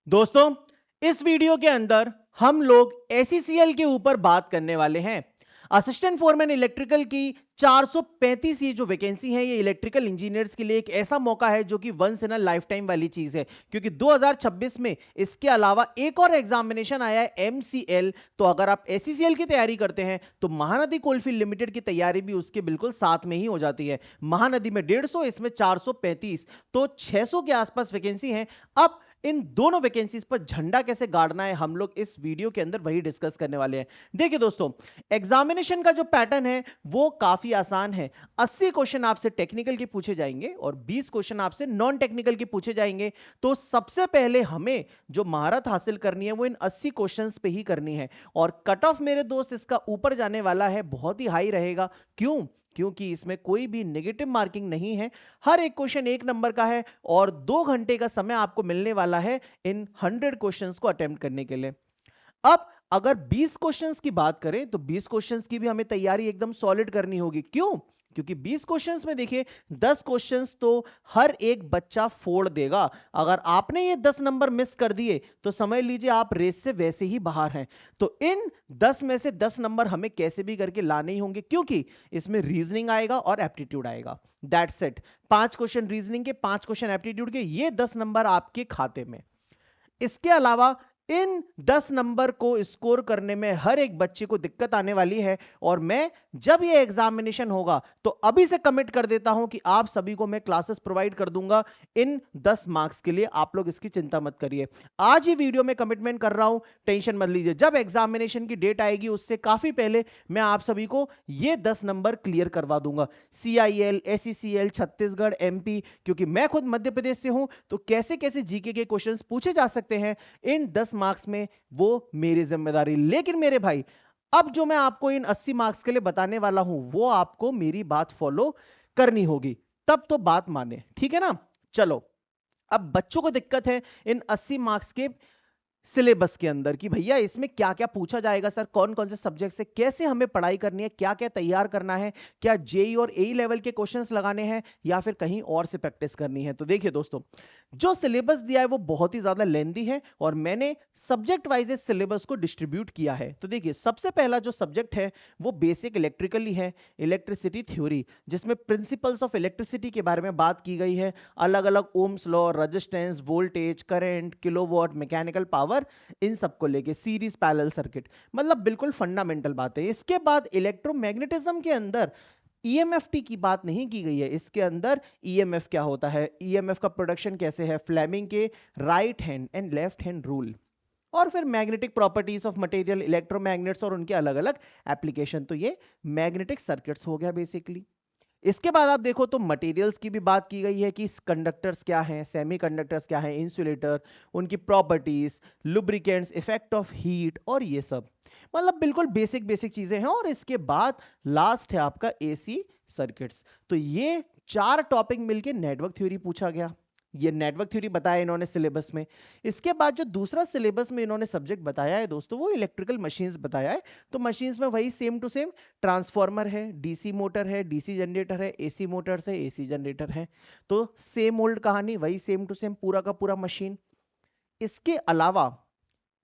दोस्तों, इस वीडियो के अंदर हम लोग एसईसीएल के ऊपर बात करने वाले हैं। असिस्टेंट फोरमैन इलेक्ट्रिकल की 435 ये जो वैकेंसी है, ये इलेक्ट्रिकल इंजीनियर्स के लिए एक ऐसा मौका है जो कि once in a lifetime वाली चीज है, क्योंकि 2026 में इसके अलावा एक और एग्जामिनेशन आया है एमसीएल। तो अगर आप एसईसीएल की तैयारी करते हैं तो महानदी कोलफील्ड लिमिटेड की तैयारी भी उसके बिल्कुल साथ में ही हो जाती है। महानदी में 150, इसमें 435, तो 600 के आसपास वैकेंसी है। अब इन दोनों वैकेंसीज पर झंडा कैसे गाड़ना है, हम लोग इस वीडियो के अंदर वही डिस्कस करने वाले हैं। देखिए दोस्तों, एग्जामिनेशन का जो पैटर्न है वो काफी आसान है। 80 क्वेश्चन आपसे टेक्निकल के पूछे जाएंगे और 20 क्वेश्चन आपसे नॉन टेक्निकल के पूछे जाएंगे। तो सबसे पहले हमें जो महारत हासिल करनी है वो इन 80 क्वेश्चंस पे ही करनी है। और कट ऑफ मेरे दोस्त इसका ऊपर जाने वाला है, बहुत ही हाई रहेगा। क्यों? क्योंकि इसमें कोई भी नेगेटिव मार्किंग नहीं है। हर एक क्वेश्चन 1 नंबर का है और 2 घंटे का समय आपको मिलने वाला है इन 100 क्वेश्चंस को अटेम्प्ट करने के लिए। अब अगर 20 क्वेश्चंस की बात करें तो 20 क्वेश्चंस की भी हमें तैयारी एकदम सॉलिड करनी होगी। क्यों? क्योंकि 20 क्वेश्चंस में देखिए 10 क्वेश्चंस तो हर एक बच्चा फोड़ देगा। अगर आपने ये 10 नंबर मिस कर दिए तो समझ लीजिए आप रेस से वैसे ही बाहर हैं। तो इन 10 में से 10 नंबर हमें कैसे भी करके लाने ही होंगे, क्योंकि इसमें रीजनिंग आएगा और एप्टीट्यूड आएगा। That's it. 5 क्वेश्चन रीजनिंग के, 5 क्वेश्चन एप्टीट्यूड के, ये 10 नंबर आपके खाते में। इसके अलावा इन 10 नंबर को स्कोर करने में हर एक बच्चे को दिक्कत आने वाली है। और मैं जब ये एग्जामिनेशन होगा तो अभी से कमिट कर देता हूं कि आप सभी को मैं क्लासेस प्रोवाइड कर दूंगा इन 10 मार्क्स के लिए। आप लोग इसकी चिंता मत करिए, आज ही वीडियो में कमिटमेंट कर रहा हूं, टेंशन मत लीजिए। जब एग्जामिनेशन की डेट आएगी उससे काफी पहले मैं आप सभी को ये 10 नंबर क्लियर करवा दूंगा। सीआईएल, एसईसीएल, छत्तीसगढ़, एमपी, क्योंकि मैं खुद मध्य प्रदेश से हूं, तो कैसे कैसे जीके के क्वेश्चंस पूछे जा सकते हैं इन 10 मार्क्स में, वो मेरी जिम्मेदारी। लेकिन मेरे भाई, अब जो मैं आपको इन 80 मार्क्स के लिए बताने वाला हूं वो आपको मेरी बात फॉलो करनी होगी, तब तो बात माने, ठीक है ना? चलो, अब बच्चों को दिक्कत है इन 80 मार्क्स के सिलेबस के अंदर कि भैया इसमें क्या क्या पूछा जाएगा सर, कौन कौन से सब्जेक्ट से कैसे हमें पढ़ाई करनी है, क्या क्या तैयार करना है, क्या जेई और एई लेवल के क्वेश्चंस लगाने हैं या फिर कहीं और से प्रैक्टिस करनी है। तो देखिए दोस्तों, जो सिलेबस दिया है वो बहुत ही ज्यादा लेंथी है और मैंने सब्जेक्ट वाइज इस सिलेबस को डिस्ट्रीब्यूट किया है। तो देखिए, सबसे पहला जो सब्जेक्ट है वो बेसिक इलेक्ट्रिकली है, इलेक्ट्रिसिटी थ्योरी, जिसमें प्रिंसिपल्स ऑफ इलेक्ट्रिसिटी के बारे में बात की गई है। अलग अलग Ohm's law, resistance, voltage, current, kilowatt, mechanical power, इन सबको लेके सीरीज पैरेलल सर्किट, मतलब बिल्कुल फंडामेंटल बात है। इसके बाद इलेक्ट्रोमैग्नेटिज्म के अंदर ईएमएफटी की बात नहीं की गई है। इसके अंदर ईएमएफ क्या होता है, ईएमएफ का प्रोडक्शन कैसे है, फ्लेमिंग के right hand and left hand rule, और फिर magnetic properties of material, electromagnets और उनके अलग अलग एप्लीकेशन। तो ये मैग्नेटिक सर्किट्स हो गया बेसिकली। इसके बाद आप देखो तो मटेरियल्स की भी बात की गई है कि कंडक्टर्स क्या हैं, सेमीकंडक्टर्स क्या हैं, इंसुलेटर, उनकी properties, lubricants, effect of heat, और ये सब, मतलब बिल्कुल बेसिक बेसिक चीजें हैं। और इसके बाद लास्ट है आपका एसी सर्किट्स। तो ये 4 टॉपिक मिलके नेटवर्क थ्योरी पूछा गया। ये नेटवर्क थ्योरी बताया इन्होंने सिलेबस में। इसके बाद जो दूसरा सिलेबस में इन्होंने सब्जेक्ट बताया है दोस्तों, वो इलेक्ट्रिकल मशीन्स बताया है। तो मशीन्स में वही सेम टू सेम, ट्रांसफार्मर है, डीसी मोटर है, डीसी जनरेटर है, एसी मोटर्स है, एसी जनरेटर है। तो सेम ओल्ड कहानी, वही सेम टू सेम पूरा का पूरा मशीन। इसके अलावा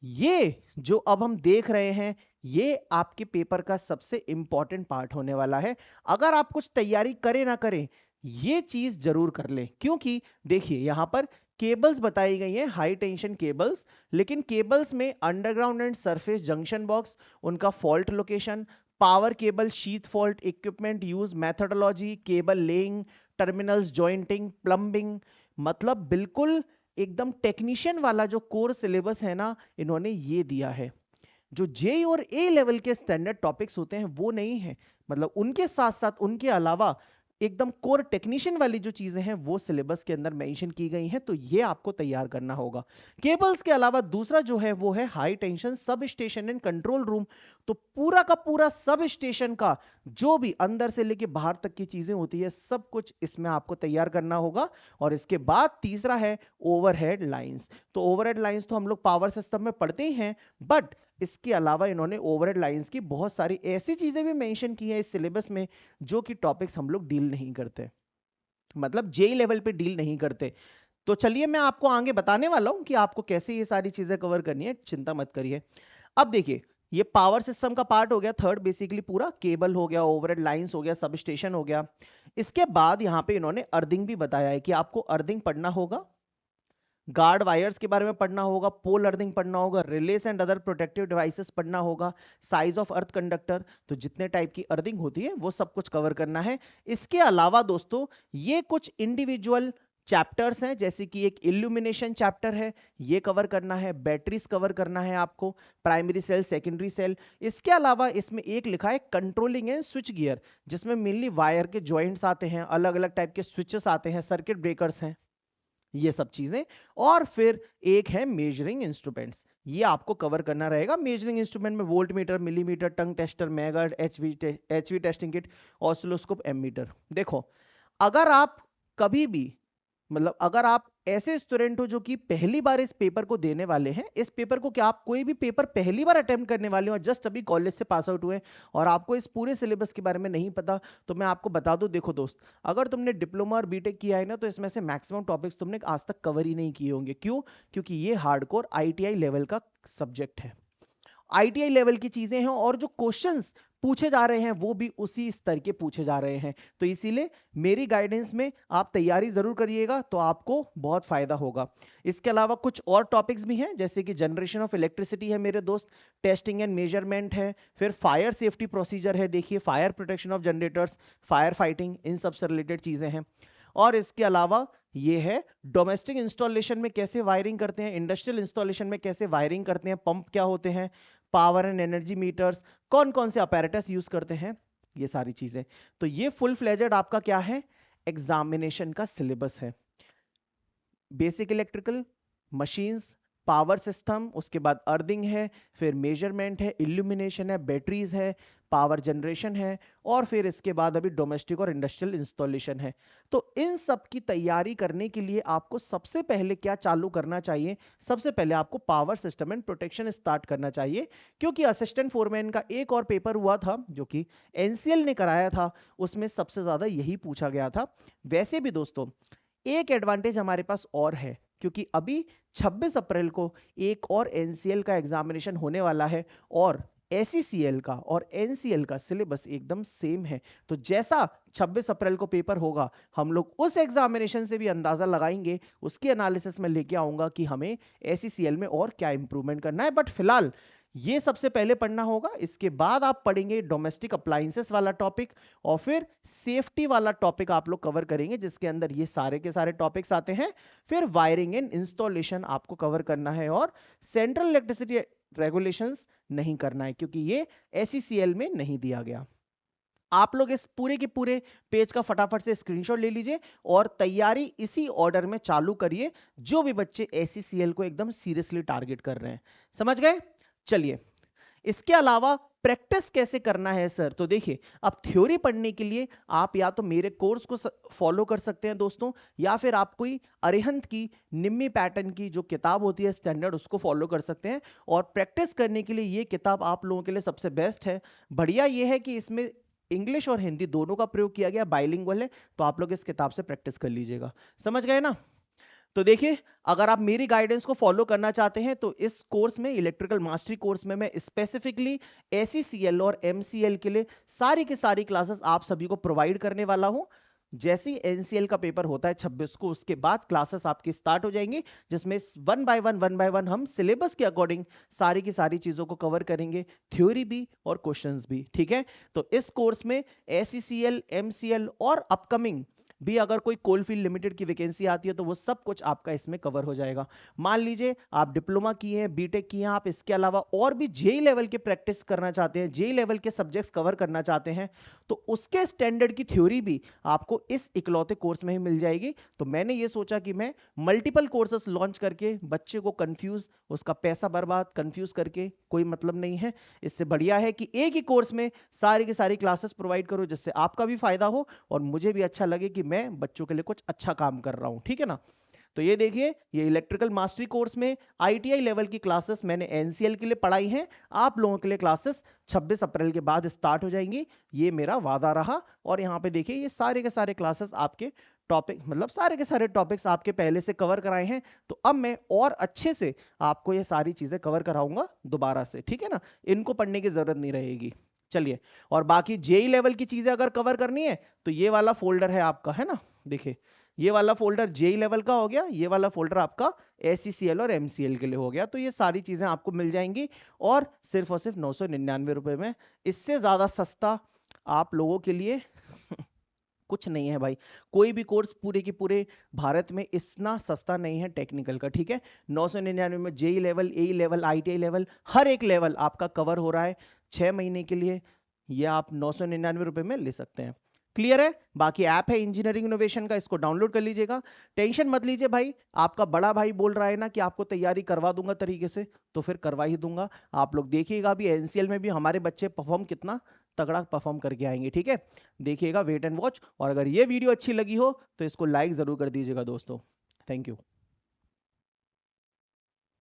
ये जो अब हम देख रहे हैं, ये आपके पेपर का सबसे इंपॉर्टेंट पार्ट होने वाला है। अगर आप कुछ तैयारी करें ना करें, ये चीज जरूर कर लें, क्योंकि देखिए यहां पर केबल्स बताई गई हैं, हाई टेंशन केबल्स। लेकिन केबल्स में underground and surface junction box, उनका fault location, power cable sheath fault, equipment use, methodology, cable laying, terminals jointing, plumbing, मतलब बिल्कुल एकदम टेक्नीशियन वाला जो कोर सिलेबस है ना, इन्होंने ये दिया है। जो जे और ए लेवल के स्टैंडर्ड टॉपिक्स होते हैं वो नहीं है, मतलब उनके साथ साथ उनके अलावा एकदम कोर टेक्नीशियन वाली जो चीजें हैं वो सिलेबस के अंदर मेंशन की गई हैं। तो ये आपको तैयार करना होगा। केबल्स के अलावा दूसरा जो है वो है high tension sub station and control room. तो पूरा का पूरा सब स्टेशन का जो भी अंदर से लेके बाहर तक की चीजें होती है, सब कुछ इसमें आपको तैयार करना होगा। और इसके बाद तीसरा है ओवरहेड लाइंस। तो ओवरहेड लाइंस तो हम लोग पावर सिस्टम में पढ़ते ही हैं, बट इसके अलावा इन्होंने ओवरहेड लाइंस की बहुत सारी ऐसी चीजें भी मेंशन की है इस सिलेबस में जो कि टॉपिक्स हम लोग डील नहीं करते, मतलब जेई लेवल पे डील नहीं करते। तो चलिए मैं आपको आगे बताने वाला हूं कि आपको कैसे ये सारी चीजें कवर करनी है, चिंता मत करिए। अब देखिए, ये पावर सिस्टम का पार्ट हो गया थर्ड, बेसिकली पूरा केबल हो गया, ओवरहेड लाइंस हो गया, सब स्टेशन हो गया। इसके बाद यहां पे इन्होंने अर्थिंग भी बताया है कि आपको अर्थिंग पढ़ना होगा, गार्ड वायर्स के बारे में पढ़ना होगा, पोल अर्थिंग पढ़ना होगा, रिलेस एंड अदर प्रोटेक्टिव डिवाइसेस पढ़ना होगा, साइज ऑफ अर्थ कंडक्टर, तो जितने टाइप की अर्थिंग होती है वो सब कुछ कवर करना है। इसके अलावा दोस्तों ये कुछ इंडिविजुअल चैप्टर्स हैं, जैसे कि एक इल्यूमिनेशन चैप्टर है, ये कवर करना है, बैटरीज कवर करना है आपको, प्राइमरी सेल, सेकेंडरी सेल। इसके अलावा इसमें एक लिखा है कंट्रोलिंग एंड स्विच गियर, जिसमें मेनली वायर के जॉइंट्स आते हैं, अलग अलग टाइप के स्विचेस आते हैं, सर्किट ब्रेकर्स हैं, ये सब चीजें। और फिर एक है मेजरिंग इंस्ट्रूमेंट्स, ये आपको कवर करना रहेगा। मेजरिंग इंस्ट्रूमेंट में volt meter, millimetre, tong tester, megahertz, HV testing kit, oscilloscope, ammeter. देखो, अगर आप कभी भी, मतलब अगर आप ऐसे स्टूडेंट हो जो कि पहली बार इस पेपर को देने वाले हैं, इस पेपर को क्या आप कोई भी पेपर पहली बार अटेम्प्ट करने वाले हो, जस्ट अभी कॉलेज से पास आउट हुए और आपको इस पूरे सिलेबस के बारे में नहीं पता, तो मैं आपको बता दूं, देखो दोस्त, अगर तुमने डिप्लोमा और बीटेक किया है ना, तो इसमें से मैक्सिमम टॉपिक्स तुमने आज तक कवर ही नहीं किए होंगे। क्यों? क्योंकि ये हार्डकोर आईटीआई लेवल का सब्जेक्ट है, आईटीआई लेवल की चीजें हैं, और जो क्वेश्चंस पूछे जा रहे हैं वो भी उसी स्तर के पूछे जा रहे हैं। तो इसीलिए मेरी गाइडेंस में आप तैयारी जरूर करिएगा, तो आपको बहुत फायदा होगा। इसके अलावा कुछ और टॉपिक्स भी हैं, जैसे कि जनरेशन ऑफ इलेक्ट्रिसिटी है मेरे दोस्त, टेस्टिंग एंड मेजरमेंट है, फिर फायर सेफ्टी प्रोसीजर है, देखिए fire protection of generators, fire fighting, इन सब से रिलेटेड चीजें हैं। और इसके अलावा ये है डोमेस्टिक इंस्टॉलेशन में कैसे वायरिंग करते हैं, इंडस्ट्रियल इंस्टॉलेशन में कैसे वायरिंग करते हैं, पंप क्या होते हैं, पावर एंड एनर्जी मीटर्स, कौन कौन से अपैरेटस यूज करते हैं, ये सारी चीजें। तो ये फुल फ्लेजेड आपका क्या है, एग्जामिनेशन का सिलेबस है। Basic electrical, machines, power system, उसके बाद अर्थिंग है, फिर मेजरमेंट है, इल्यूमिनेशन है, बैटरीज है, पावर जनरेशन है, और फिर इसके बाद अभी डोमेस्टिक और इंडस्ट्रियल इंस्टॉलेशन है। तो इन सब की तैयारी करने के लिए आपको सबसे पहले क्या चालू करना चाहिए, सबसे पहले आपको power system and protection start करना चाहिए। क्योंकि असिस्टेंट फोरमैन का एक और पेपर हुआ था जो कि एनसीएल ने कराया था, उसमें सबसे ज्यादा यही पूछा गया था। वैसे भी दोस्तों एक एडवांटेज हमारे पास और है, क्योंकि अभी 26 अप्रैल को एक और एनसीएल का एग्जामिनेशन होने वाला है, और एसईसीएल का और एनसीएल का सिलेबस एकदम सेम है। तो जैसा 26 अप्रैल को पेपर होगा, हम लोग उस एग्जामिनेशन से भी अंदाजा लगाएंगे, उसकी एनालिसिस में लेके आऊंगा कि हमें एसईसीएल में और क्या इंप्रूवमेंट करना है। बट फिलहाल ये सबसे पहले पढ़ना होगा, इसके बाद आप पढ़ेंगे डोमेस्टिक अप्लायंसेस वाला टॉपिक, और फिर सेफ्टी वाला टॉपिक आप लोग कवर करेंगे, जिसके अंदर ये सारे के सारे टॉपिक्स आते हैं। फिर वायरिंग एंड इंस्टॉलेशन आपको कवर करना है, और सेंट्रल इलेक्ट्रिसिटी रेगुलेशंस नहीं करना है, क्योंकि ये एसईसीएल में नहीं दिया गया। आप लोग इस पूरे के पूरे पेज का फटाफट से स्क्रीनशॉट ले लीजिए और तैयारी इसी ऑर्डर में चालू करिए, जो भी बच्चे एसईसीएल को एकदम सीरियसली टारगेट कर रहे हैं। समझ गए? चलिए, इसके अलावा प्रैक्टिस कैसे करना है सर, तो देखिए, अब थ्योरी पढ़ने के लिए आप या तो मेरे कोर्स को फॉलो कर सकते हैं दोस्तों, या फिर आप कोई अरिहंत की निम्मी पैटर्न की जो किताब होती है स्टैंडर्ड, उसको फॉलो कर सकते हैं। और प्रैक्टिस करने के लिए ये किताब आप लोगों के लिए सबसे बेस्ट है। बढ़िया ये है कि इसमें इंग्लिश और हिंदी दोनों का प्रयोग किया गया, बाइलिंगुअल है, तो आप लोग इस किताब से प्रैक्टिस कर लीजिएगा। समझ गए ना? तो देखिए, अगर आप मेरी गाइडेंस को फॉलो करना चाहते हैं, तो इस कोर्स में, इलेक्ट्रिकल मास्टरी कोर्स में, मैं स्पेसिफिकली एसईसीएल और एमसीएल के लिए सारी की सारी क्लासेस आप सभी को प्रोवाइड करने वाला हूं। जैसे ही एनसीएल का पेपर होता है 26 को, उसके बाद क्लासेस आपकी स्टार्ट हो जाएंगी, जिसमें वन बाय वन हम सिलेबस के अकॉर्डिंग सारी की सारी चीजों को कवर करेंगे, थ्योरी भी और क्वेश्चंस भी। ठीक है? तो इस कोर्स में एसईसीएल, एमसीएल और अपकमिंग भी अगर कोई कोलफील्ड लिमिटेड की वैकेंसी आती है, तो वो सब कुछ आपका इसमें कवर हो जाएगा। मान लीजिए आप डिप्लोमा किए हैं, बीटेक किए हैं, आप इसके अलावा और भी जेई लेवल के प्रैक्टिस करना चाहते हैं, जेई लेवल के सब्जेक्ट्स कवर करना चाहते हैं, तो उसके स्टैंडर्ड की थ्योरी भी आपको इस इकलौते कोर्स में ही मिल जाएगी। तो मैंने ये सोचा कि मैं मल्टीपल कोर्सेस लॉन्च करके बच्चे को कंफ्यूज, उसका पैसा बर्बाद कंफ्यूज करके कोई मतलब नहीं है। इससे बढ़िया है कि एक ही कोर्स में सारी की सारी क्लासेस प्रोवाइड करो, जिससे आपका भी फायदा हो और मुझे भी अच्छा लगे कि मैं बच्चों के लिए कुछ अच्छा काम कर रहा हूं। ठीक है ना? तो ये देखिए, ये इलेक्ट्रिकल मास्टरी कोर्स में आईटीआई लेवल की क्लासेस मैंने एनसीएल के लिए पढ़ाई है, आप लोगों के लिए क्लासेस 26 अप्रैल के बाद स्टार्ट हो जाएंगी, ये मेरा वादा रहा। और यहाँ पे देखिए, ये सारे के सारे क्लासेस आपके टॉपिक मतलब सारे के सारे टॉपिक्स आपके पहले से कवर कराए हैं, तो अब मैं और अच्छे से आपको ये सारी चीजें कवर कराऊंगा दोबारा से, ठीक है ना, इनको पढ़ने की जरूरत नहीं रहेगी। चलिए, और बाकी जेई लेवल की चीजें अगर कवर करनी है तो ये वाला फोल्डर है आपका, है ना, देखिए ये वाला फोल्डर जेई लेवल का हो गया, ये वाला फोल्डर आपका एससीसीएल और एमसीएल के लिए हो गया। तो ये सारी चीजें आपको मिल जाएंगी और सिर्फ 999 रुपए में। इससे ज्यादा सस्ता आप लोगों के लिए कुछ नहीं है भाई। कोई भी कोर्स पूरे के पूरे भारत में इतना सस्ता नहीं है टेक्निकल का, ठीक है। 999 में जेई लेवल, ए लेवल, आईटीआई लेवल, हर एक लेवल आपका कवर हो रहा है 6 महीने के लिए। ये आप 999 रुपए में ले सकते हैं। क्लियर है? बाकी ऐप है इंजीनियरिंग इनोवेशन का, इसको डाउनलोड कर लीजिएगा। टेंशन मत लीजिए भाई, आपका बड़ा भाई बोल रहा है ना कि आपको तैयारी करवा दूंगा तरीके से, तो फिर करवा ही दूंगा। आप लोग देखिएगा अभी एनसीएल में भी हमारे बच्चे परफॉर्म कितना तगड़ा परफॉर्म करके आएंगे, ठीक है। देखिएगा, वेट एंड वॉच। और अगर ये वीडियो अच्छी लगी हो तो इसको लाइक जरूर कर दीजिएगा दोस्तों। Thank you.